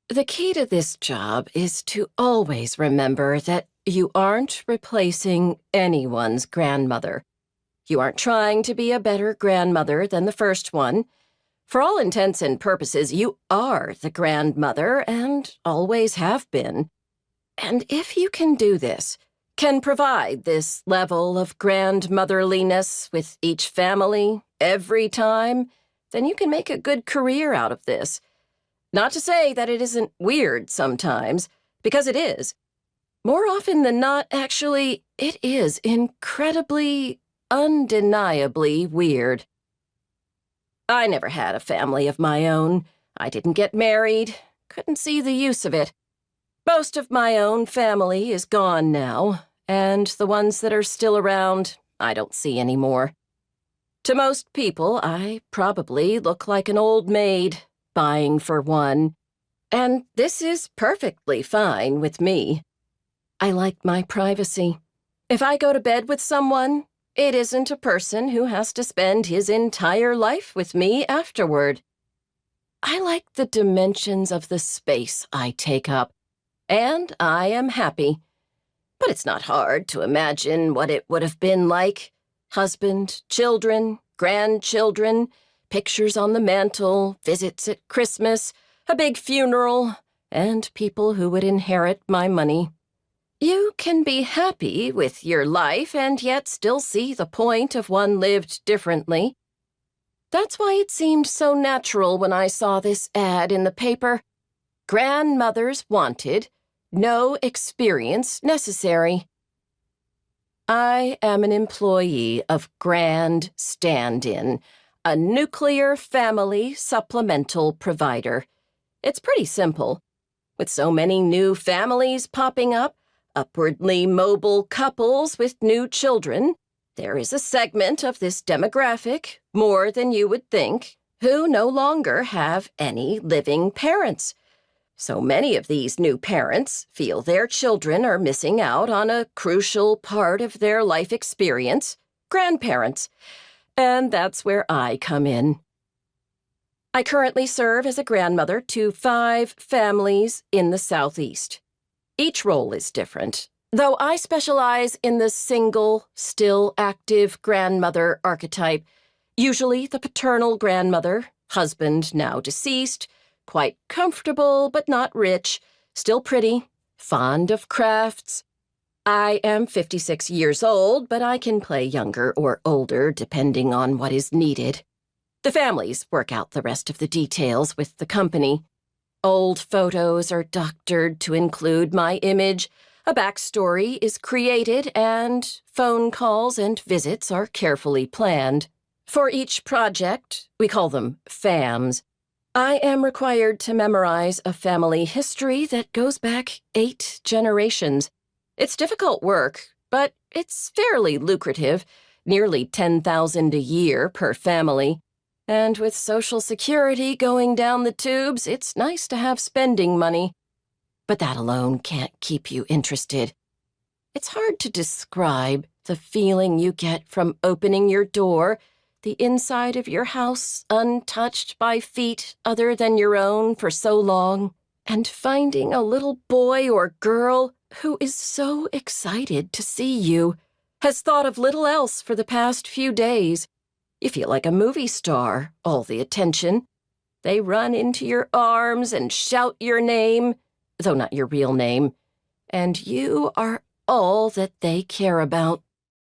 The key to this job is to always remember that you aren't replacing anyone's grandmother. You aren't trying to be a better grandmother than the first one. For all intents and purposes, you are the grandmother and always have been. And if you can do this, can provide this level of grandmotherliness with each family every time, then you can make a good career out of this. Not to say that it isn't weird sometimes, because it is. More often than not, actually, it is incredibly, undeniably weird. I never had a family of my own. I didn't get married, couldn't see the use of it. Most of my own family is gone now, and the ones that are still around, I don't see anymore. To most people, I probably look like an old maid, buying for one, and this is perfectly fine with me. I like my privacy. If I go to bed with someone, it isn't a person who has to spend his entire life with me afterward. I like the dimensions of the space I take up, and I am happy. But it's not hard to imagine what it would have been like. Husband, children, grandchildren, pictures on the mantle, visits at Christmas, a big funeral, and people who would inherit my money. You can be happy with your life and yet still see the point of one lived differently. That's why it seemed so natural when I saw this ad in the paper. Grandmothers wanted, no experience necessary. I am an employee of Grand Stand-In, a Nuclear Family Supplemental Provider. It's pretty simple. With so many new families popping up, upwardly mobile couples with new children, there is a segment of this demographic, more than you would think, who no longer have any living parents. So many of these new parents feel their children are missing out on a crucial part of their life experience, grandparents. And that's where I come in. I currently serve as a grandmother to 5 families in the Southeast. Each role is different, though I specialize in the single, still active grandmother archetype, usually the paternal grandmother, husband now deceased, quite comfortable but not rich, still pretty, fond of crafts. I am 56 years old, but I can play younger or older depending on what is needed. The families work out the rest of the details with the company. Old photos are doctored to include my image, a backstory is created, and phone calls and visits are carefully planned. For each project, we call them FAMs, I am required to memorize a family history that goes back 8 generations. It's difficult work, but it's fairly lucrative, nearly $10,000 a year per family. And with Social Security going down the tubes, it's nice to have spending money. But that alone can't keep you interested. It's hard to describe the feeling you get from opening your door, the inside of your house untouched by feet other than your own for so long, and finding a little boy or girl who is so excited to see you, has thought of little else for the past few days. You feel like a movie star, all the attention. They run into your arms and shout your name, though not your real name, and you are all that they care about.